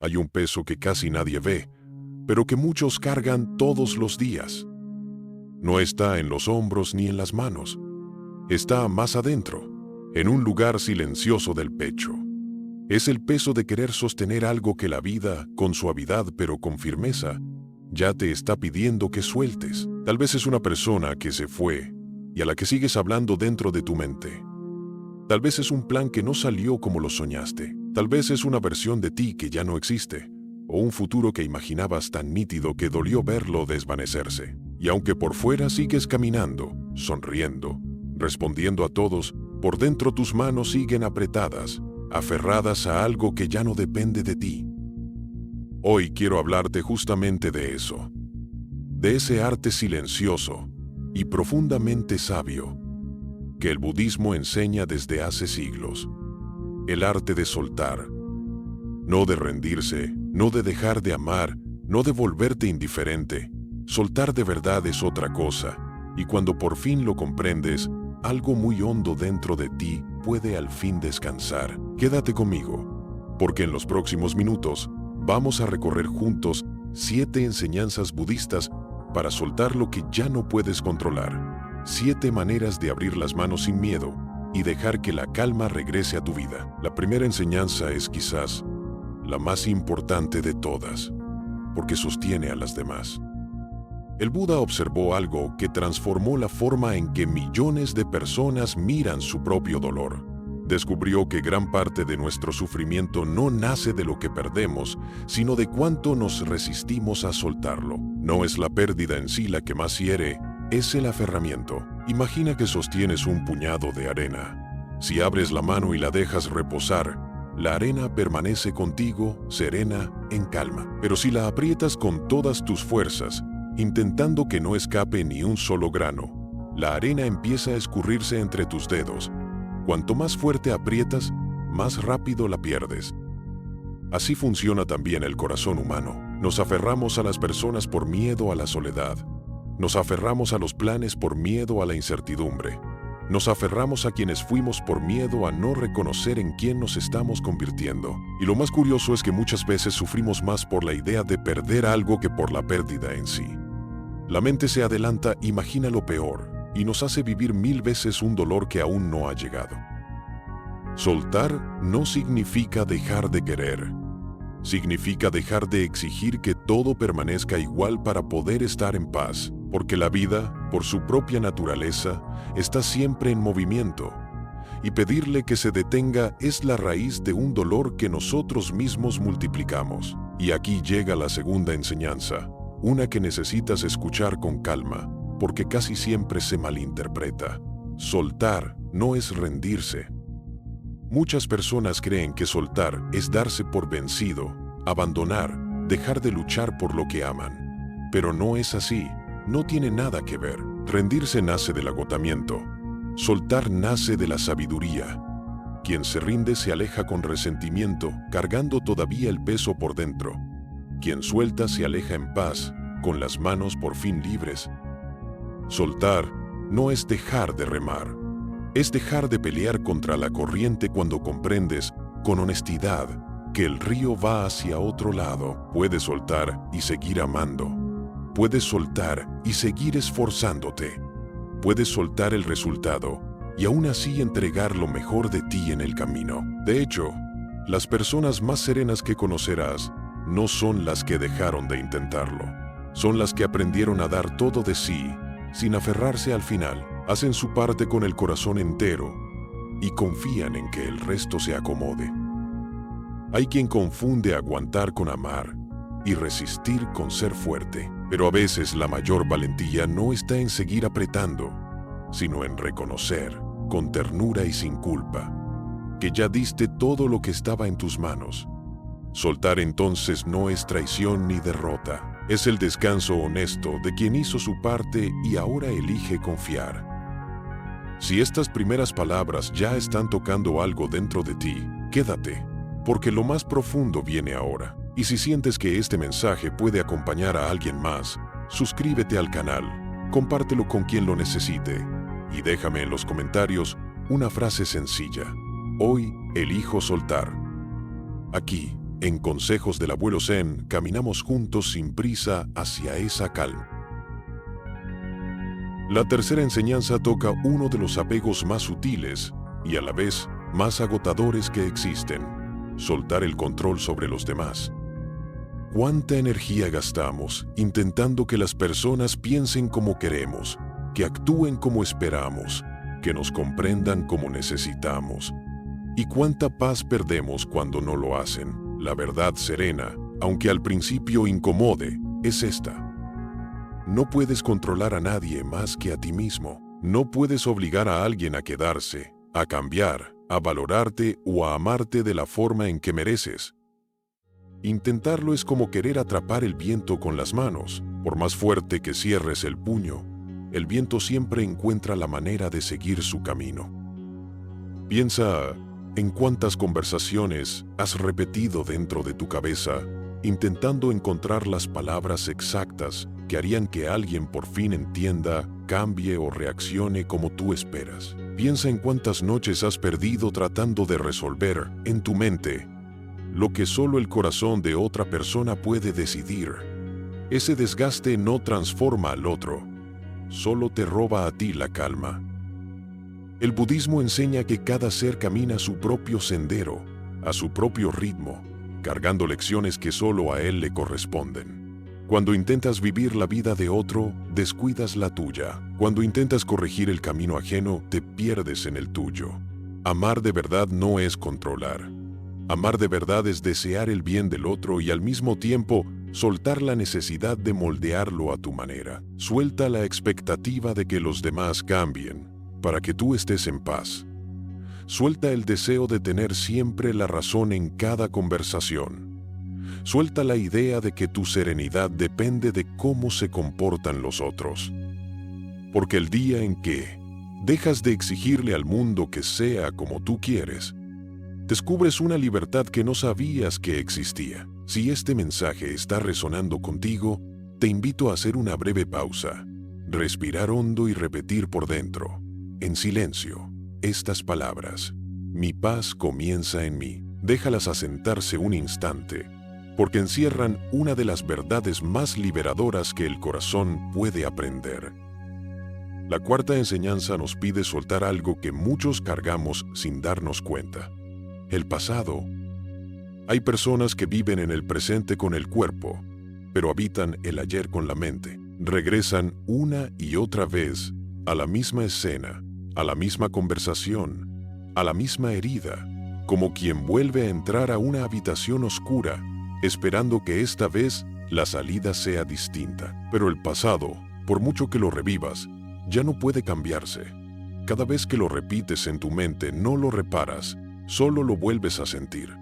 Hay un peso que casi nadie ve, pero que muchos cargan todos los días. No está en los hombros ni en las manos. Está más adentro, en un lugar silencioso del pecho. Es el peso de querer sostener algo que la vida, con suavidad pero con firmeza, ya te está pidiendo que sueltes. Tal vez es una persona que se fue y a la que sigues hablando dentro de tu mente. Tal vez es un plan que no salió como lo soñaste. Tal vez es una versión de ti que ya no existe, o un futuro que imaginabas tan nítido que dolió verlo desvanecerse. Y aunque por fuera sigues caminando, sonriendo, respondiendo a todos, por dentro tus manos siguen apretadas, aferradas a algo que ya no depende de ti. Hoy quiero hablarte justamente de eso, de ese arte silencioso y profundamente sabio que el budismo enseña desde hace siglos. El arte de soltar, no de rendirse, no de dejar de amar, no de volverte indiferente. Soltar de verdad es otra cosa, y cuando por fin lo comprendes, algo muy hondo dentro de ti puede al fin descansar. Quédate conmigo, porque en los próximos minutos vamos a recorrer juntos 7 enseñanzas budistas para soltar lo que ya no puedes controlar. 7 maneras de abrir las manos sin miedo y dejar que la calma regrese a tu vida. La primera enseñanza es quizás la más importante de todas, porque sostiene a las demás. El Buda observó algo que transformó la forma en que millones de personas miran su propio dolor. Descubrió que gran parte de nuestro sufrimiento no nace de lo que perdemos, sino de cuánto nos resistimos a soltarlo. No es la pérdida en sí la que más hiere, es el aferramiento. Imagina que sostienes un puñado de arena. Si abres la mano y la dejas reposar, la arena permanece contigo, serena, en calma. Pero si la aprietas con todas tus fuerzas, intentando que no escape ni un solo grano, la arena empieza a escurrirse entre tus dedos. Cuanto más fuerte aprietas, más rápido la pierdes. Así funciona también el corazón humano. Nos aferramos a las personas por miedo a la soledad. Nos aferramos a los planes por miedo a la incertidumbre. Nos aferramos a quienes fuimos por miedo a no reconocer en quién nos estamos convirtiendo. Y lo más curioso es que muchas veces sufrimos más por la idea de perder algo que por la pérdida en sí. La mente se adelanta, imagina lo peor, y nos hace vivir 1000 veces un dolor que aún no ha llegado. Soltar no significa dejar de querer. Significa dejar de exigir que todo permanezca igual para poder estar en paz, porque la vida, por su propia naturaleza, está siempre en movimiento, y pedirle que se detenga es la raíz de un dolor que nosotros mismos multiplicamos. Y aquí llega la segunda enseñanza, una que necesitas escuchar con calma, porque casi siempre se malinterpreta. Soltar no es rendirse. Muchas personas creen que soltar es darse por vencido, abandonar, dejar de luchar por lo que aman. Pero no es así, no tiene nada que ver. Rendirse nace del agotamiento. Soltar nace de la sabiduría. Quien se rinde se aleja con resentimiento, cargando todavía el peso por dentro. Quien suelta se aleja en paz, con las manos por fin libres. Soltar no es dejar de remar. Es dejar de pelear contra la corriente cuando comprendes, con honestidad, que el río va hacia otro lado. Puedes soltar y seguir amando. Puedes soltar y seguir esforzándote. Puedes soltar el resultado y aún así entregar lo mejor de ti en el camino. De hecho, las personas más serenas que conocerás no son las que dejaron de intentarlo. Son las que aprendieron a dar todo de sí, sin aferrarse al final. Hacen su parte con el corazón entero y confían en que el resto se acomode. Hay quien confunde aguantar con amar y resistir con ser fuerte. Pero a veces la mayor valentía no está en seguir apretando, sino en reconocer, con ternura y sin culpa, que ya diste todo lo que estaba en tus manos. Soltar entonces no es traición ni derrota, es el descanso honesto de quien hizo su parte y ahora elige confiar. Si estas primeras palabras ya están tocando algo dentro de ti, quédate, porque lo más profundo viene ahora. Y si sientes que este mensaje puede acompañar a alguien más, suscríbete al canal, compártelo con quien lo necesite y déjame en los comentarios una frase sencilla. Hoy elijo soltar. Aquí, En Consejos del Abuelo Zen, caminamos juntos sin prisa hacia esa calma. La tercera enseñanza toca uno de los apegos más sutiles y a la vez más agotadores que existen: soltar el control sobre los demás. ¿Cuánta energía gastamos intentando que las personas piensen como queremos, que actúen como esperamos, que nos comprendan como necesitamos? ¿Y cuánta paz perdemos cuando no lo hacen? La verdad serena, aunque al principio incomode, es esta: no puedes controlar a nadie más que a ti mismo. No puedes obligar a alguien a quedarse, a cambiar, a valorarte o a amarte de la forma en que mereces. Intentarlo es como querer atrapar el viento con las manos. Por más fuerte que cierres el puño, el viento siempre encuentra la manera de seguir su camino. Piensa en cuántas conversaciones has repetido dentro de tu cabeza, intentando encontrar las palabras exactas que harían que alguien por fin entienda, cambie o reaccione como tú esperas. Piensa en cuántas noches has perdido tratando de resolver en tu mente lo que solo el corazón de otra persona puede decidir. Ese desgaste no transforma al otro, solo te roba a ti la calma. El budismo enseña que cada ser camina su propio sendero, a su propio ritmo, cargando lecciones que solo a él le corresponden. Cuando intentas vivir la vida de otro, descuidas la tuya. Cuando intentas corregir el camino ajeno, te pierdes en el tuyo. Amar de verdad no es controlar. Amar de verdad es desear el bien del otro y al mismo tiempo soltar la necesidad de moldearlo a tu manera. Suelta la expectativa de que los demás cambien para que tú estés en paz. Suelta el deseo de tener siempre la razón en cada conversación. Suelta la idea de que tu serenidad depende de cómo se comportan los otros. Porque el día en que dejas de exigirle al mundo que sea como tú quieres, descubres una libertad que no sabías que existía. Si este mensaje está resonando contigo, te invito a hacer una breve pausa, respirar hondo y repetir por dentro, en silencio, estas palabras: mi paz comienza en mí. Déjalas asentarse un instante, porque encierran una de las verdades más liberadoras que el corazón puede aprender. La cuarta enseñanza nos pide soltar algo que muchos cargamos sin darnos cuenta: el pasado. Hay personas que viven en el presente con el cuerpo, pero habitan el ayer con la mente. Regresan una y otra vez a la misma escena, a la misma conversación, a la misma herida, como quien vuelve a entrar a una habitación oscura, esperando que esta vez la salida sea distinta. Pero el pasado, por mucho que lo revivas, ya no puede cambiarse. Cada vez que lo repites en tu mente, no lo reparas, solo lo vuelves a sentir.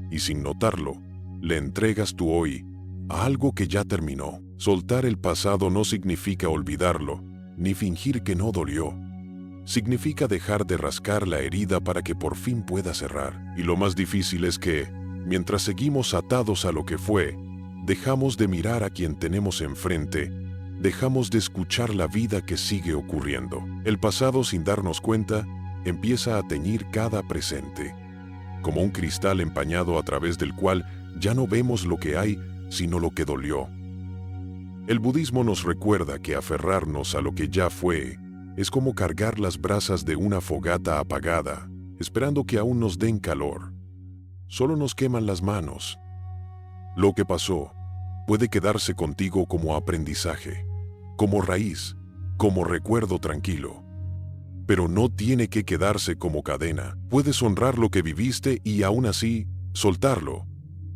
Y sin notarlo, le entregas tu hoy a algo que ya terminó. Soltar el pasado no significa olvidarlo, ni fingir que no dolió. Significa dejar de rascar la herida para que por fin pueda cerrar. Y lo más difícil es que, mientras seguimos atados a lo que fue, dejamos de mirar a quien tenemos enfrente, dejamos de escuchar la vida que sigue ocurriendo. El pasado, sin darnos cuenta, empieza a teñir cada presente, como un cristal empañado a través del cual ya no vemos lo que hay, sino lo que dolió. El budismo nos recuerda que aferrarnos a lo que ya fue es como cargar las brasas de una fogata apagada, esperando que aún nos den calor. Solo nos queman las manos. Lo que pasó puede quedarse contigo como aprendizaje, como raíz, como recuerdo tranquilo. Pero no tiene que quedarse como cadena. Puedes honrar lo que viviste y aún así soltarlo.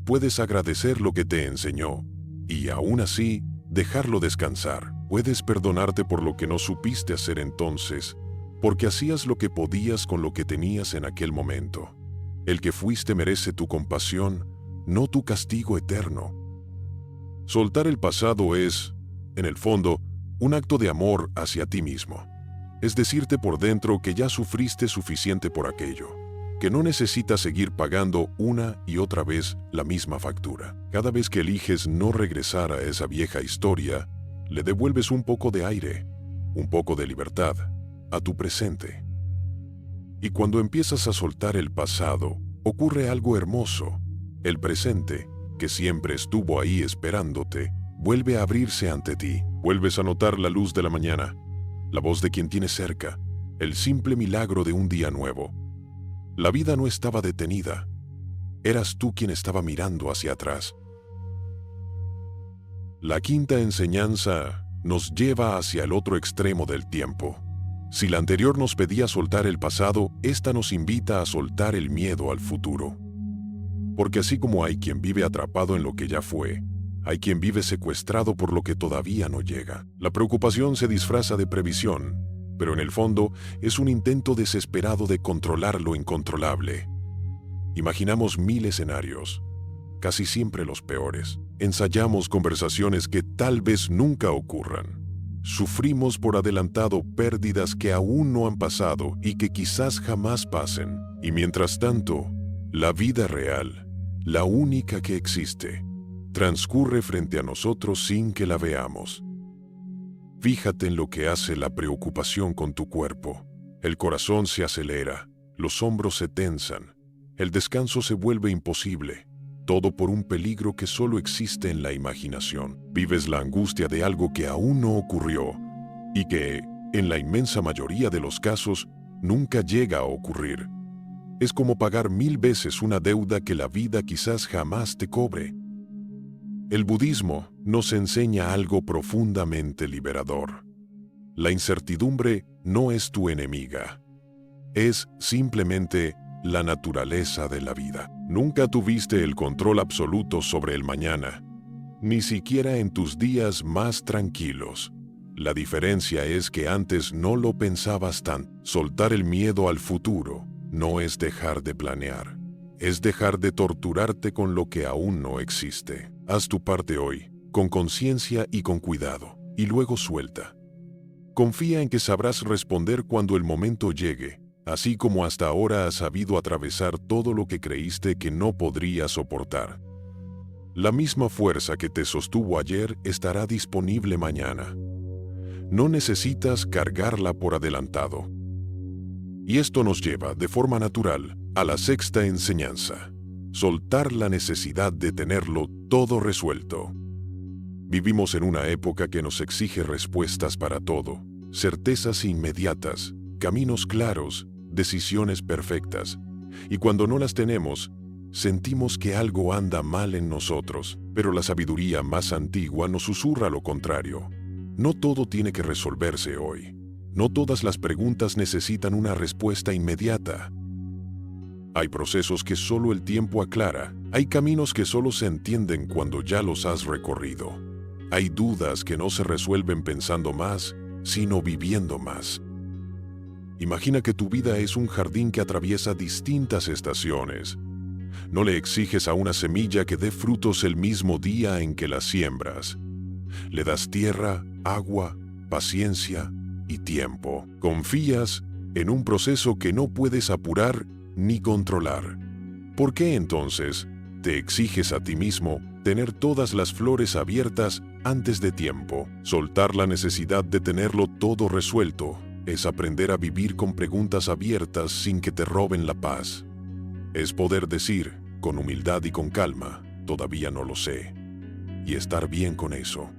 Puedes agradecer lo que te enseñó y aún así dejarlo descansar. Puedes perdonarte por lo que no supiste hacer entonces, porque hacías lo que podías con lo que tenías en aquel momento. El que fuiste merece tu compasión, no tu castigo eterno. Soltar el pasado es, en el fondo, un acto de amor hacia ti mismo. Es decirte por dentro que ya sufriste suficiente por aquello, que no necesitas seguir pagando una y otra vez la misma factura. Cada vez que eliges no regresar a esa vieja historia, le devuelves un poco de aire, un poco de libertad, a tu presente. Y cuando empiezas a soltar el pasado, ocurre algo hermoso. El presente, que siempre estuvo ahí esperándote, vuelve a abrirse ante ti. Vuelves a notar la luz de la mañana, la voz de quien tienes cerca, el simple milagro de un día nuevo. La vida no estaba detenida. Eras tú quien estaba mirando hacia atrás. La quinta enseñanza nos lleva hacia el otro extremo del tiempo. Si la anterior nos pedía soltar el pasado, esta nos invita a soltar el miedo al futuro. Porque así como hay quien vive atrapado en lo que ya fue, hay quien vive secuestrado por lo que todavía no llega. La preocupación se disfraza de previsión, pero en el fondo es un intento desesperado de controlar lo incontrolable. Imaginamos 1000 escenarios, casi siempre los peores. Ensayamos conversaciones que tal vez nunca ocurran. Sufrimos por adelantado pérdidas que aún no han pasado y que quizás jamás pasen. Y mientras tanto, la vida real, la única que existe, transcurre frente a nosotros sin que la veamos. Fíjate en lo que hace la preocupación con tu cuerpo. El corazón se acelera, los hombros se tensan, el descanso se vuelve imposible. Todo por un peligro que solo existe en la imaginación. Vives la angustia de algo que aún no ocurrió y que, en la inmensa mayoría de los casos, nunca llega a ocurrir. Es como pagar 1000 veces una deuda que la vida quizás jamás te cobre. El budismo nos enseña algo profundamente liberador. La incertidumbre no es tu enemiga. Es simplemente la naturaleza de la vida. Nunca tuviste el control absoluto sobre el mañana, ni siquiera en tus días más tranquilos. La diferencia es que antes no lo pensabas tan. Soltar el miedo al futuro no es dejar de planear, es dejar de torturarte con lo que aún no existe. Haz tu parte hoy, con conciencia y con cuidado, y luego suelta. Confía en que sabrás responder cuando el momento llegue, así como hasta ahora has sabido atravesar todo lo que creíste que no podrías soportar. La misma fuerza que te sostuvo ayer estará disponible mañana. No necesitas cargarla por adelantado. Y esto nos lleva, de forma natural, a la sexta enseñanza: soltar la necesidad de tenerlo todo resuelto. Vivimos en una época que nos exige respuestas para todo, certezas inmediatas, caminos claros, decisiones perfectas, y cuando no las tenemos, sentimos que algo anda mal en nosotros, pero la sabiduría más antigua nos susurra lo contrario. No todo tiene que resolverse hoy. No todas las preguntas necesitan una respuesta inmediata. Hay procesos que solo el tiempo aclara, hay caminos que solo se entienden cuando ya los has recorrido. Hay dudas que no se resuelven pensando más, sino viviendo más. Imagina que tu vida es un jardín que atraviesa distintas estaciones. No le exiges a una semilla que dé frutos el mismo día en que la siembras. Le das tierra, agua, paciencia y tiempo. Confías en un proceso que no puedes apurar ni controlar. ¿Por qué entonces te exiges a ti mismo tener todas las flores abiertas antes de tiempo? Soltar la necesidad de tenerlo todo resuelto es aprender a vivir con preguntas abiertas sin que te roben la paz. Es poder decir, con humildad y con calma, todavía no lo sé, y estar bien con eso.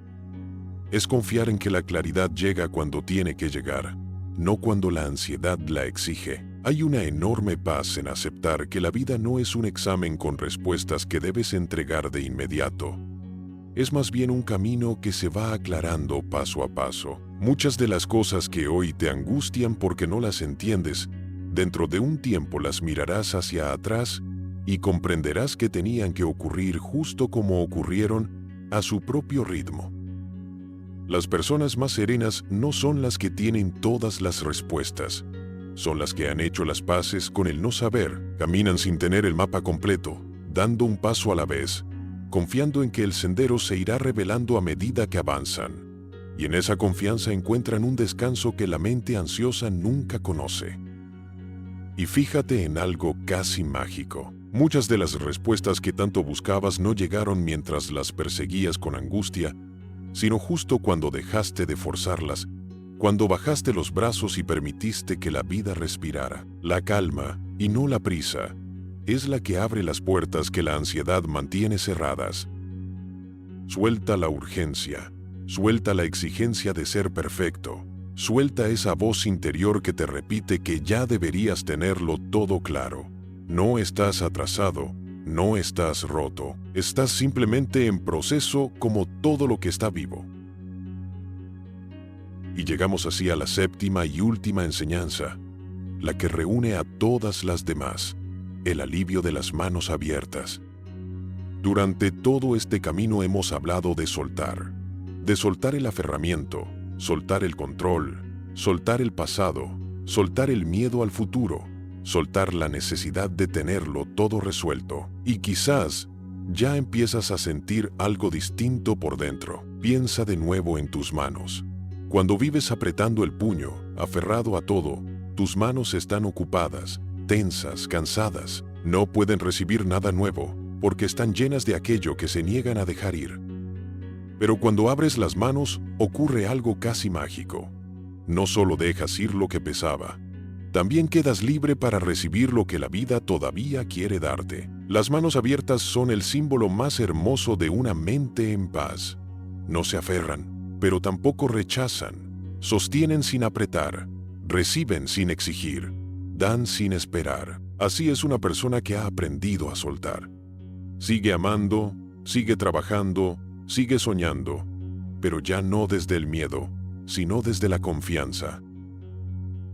Es confiar en que la claridad llega cuando tiene que llegar, no cuando la ansiedad la exige. Hay una enorme paz en aceptar que la vida no es un examen con respuestas que debes entregar de inmediato. Es más bien un camino que se va aclarando paso a paso. Muchas de las cosas que hoy te angustian porque no las entiendes, dentro de un tiempo las mirarás hacia atrás y comprenderás que tenían que ocurrir justo como ocurrieron, a su propio ritmo. Las personas más serenas no son las que tienen todas las respuestas, son las que han hecho las paces con el no saber, caminan sin tener el mapa completo, dando un paso a la vez, confiando en que el sendero se irá revelando a medida que avanzan. Y en esa confianza encuentran un descanso que la mente ansiosa nunca conoce. Y fíjate en algo casi mágico. Muchas de las respuestas que tanto buscabas no llegaron mientras las perseguías con angustia, sino justo cuando dejaste de forzarlas, cuando bajaste los brazos y permitiste que la vida respirara. La calma, y no la prisa, es la que abre las puertas que la ansiedad mantiene cerradas. Suelta la urgencia, suelta la exigencia de ser perfecto, suelta esa voz interior que te repite que ya deberías tenerlo todo claro. No estás atrasado, no estás roto, estás simplemente en proceso como todo lo que está vivo. Y llegamos así a la séptima y última enseñanza, la que reúne a todas las demás, el alivio de las manos abiertas. Durante todo este camino hemos hablado de soltar el aferramiento, soltar el control, soltar el pasado, soltar el miedo al futuro, soltar la necesidad de tenerlo todo resuelto. Y quizás ya empiezas a sentir algo distinto por dentro. Piensa de nuevo en tus manos. Cuando vives apretando el puño, aferrado a todo, tus manos están ocupadas, tensas, cansadas. No pueden recibir nada nuevo, porque están llenas de aquello que se niegan a dejar ir. Pero cuando abres las manos, ocurre algo casi mágico. No solo dejas ir lo que pesaba, también quedas libre para recibir lo que la vida todavía quiere darte. Las manos abiertas son el símbolo más hermoso de una mente en paz. No se aferran, pero tampoco rechazan. Sostienen sin apretar, reciben sin exigir, dan sin esperar. Así es una persona que ha aprendido a soltar. Sigue amando, sigue trabajando, sigue soñando, pero ya no desde el miedo, sino desde la confianza.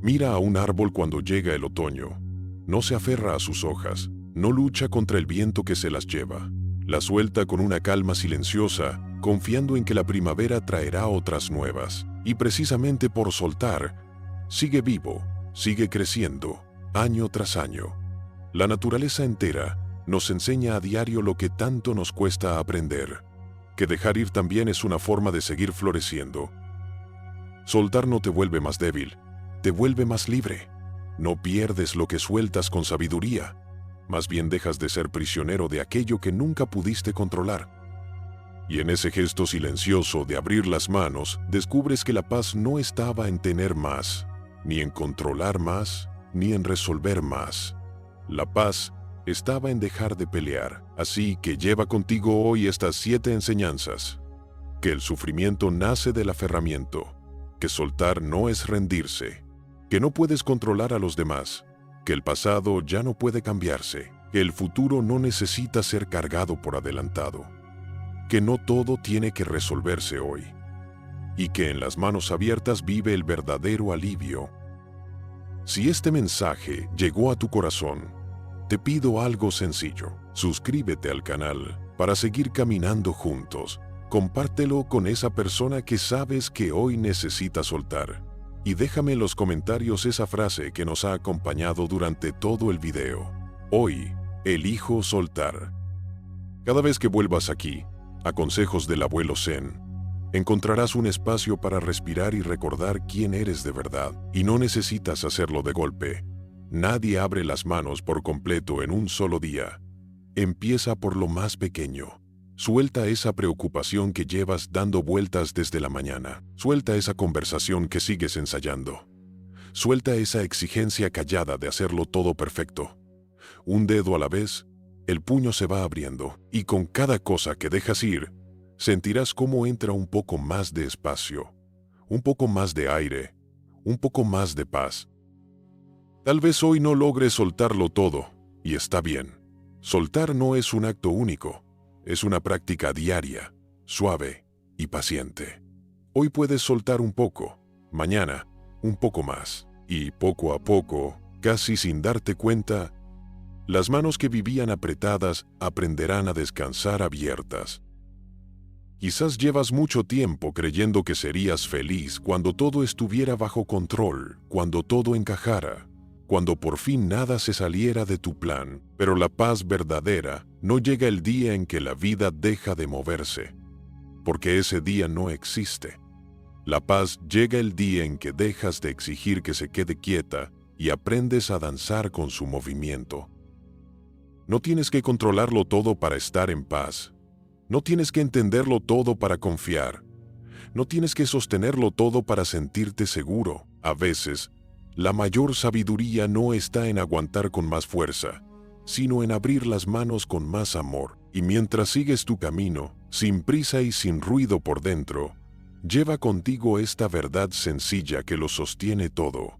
Mira a un árbol cuando llega el otoño. No se aferra a sus hojas, no lucha contra el viento que se las lleva. La suelta con una calma silenciosa, confiando en que la primavera traerá otras nuevas. Y precisamente por soltar, sigue vivo, sigue creciendo, año tras año. La naturaleza entera nos enseña a diario lo que tanto nos cuesta aprender, que dejar ir también es una forma de seguir floreciendo. Soltar no te vuelve más débil, te vuelve más libre. No pierdes lo que sueltas con sabiduría, más bien dejas de ser prisionero de aquello que nunca pudiste controlar. Y en ese gesto silencioso de abrir las manos, descubres que la paz no estaba en tener más, ni en controlar más, ni en resolver más. La paz estaba en dejar de pelear. Así que lleva contigo hoy estas 7 enseñanzas. Que el sufrimiento nace del aferramiento, que soltar no es rendirse, que no puedes controlar a los demás, que el pasado ya no puede cambiarse, que el futuro no necesita ser cargado por adelantado, que no todo tiene que resolverse hoy, y que en las manos abiertas vive el verdadero alivio. Si este mensaje llegó a tu corazón, te pido algo sencillo. Suscríbete al canal para seguir caminando juntos. Compártelo con esa persona que sabes que hoy necesita soltar. Y déjame en los comentarios esa frase que nos ha acompañado durante todo el video. Hoy, elijo soltar. Cada vez que vuelvas aquí, a Consejos del Abuelo Zen, encontrarás un espacio para respirar y recordar quién eres de verdad. Y no necesitas hacerlo de golpe. Nadie abre las manos por completo en un solo día. Empieza por lo más pequeño. Suelta esa preocupación que llevas dando vueltas desde la mañana. Suelta esa conversación que sigues ensayando. Suelta esa exigencia callada de hacerlo todo perfecto. Un dedo a la vez, el puño se va abriendo, y con cada cosa que dejas ir, sentirás cómo entra un poco más de espacio, un poco más de aire, un poco más de paz. Tal vez hoy no logres soltarlo todo, y está bien. Soltar no es un acto único, es una práctica diaria, suave y paciente. Hoy puedes soltar un poco, mañana un poco más, y poco a poco, casi sin darte cuenta, las manos que vivían apretadas aprenderán a descansar abiertas. Quizás llevas mucho tiempo creyendo que serías feliz cuando todo estuviera bajo control, cuando todo encajara, cuando por fin nada se saliera de tu plan, pero la paz verdadera no llega el día en que la vida deja de moverse, porque ese día no existe. La paz llega el día en que dejas de exigir que se quede quieta y aprendes a danzar con su movimiento. No tienes que controlarlo todo para estar en paz. No tienes que entenderlo todo para confiar. No tienes que sostenerlo todo para sentirte seguro. A veces, la mayor sabiduría no está en aguantar con más fuerza, sino en abrir las manos con más amor, y mientras sigues tu camino, sin prisa y sin ruido por dentro, lleva contigo esta verdad sencilla que lo sostiene todo.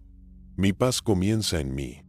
Mi paz comienza en mí.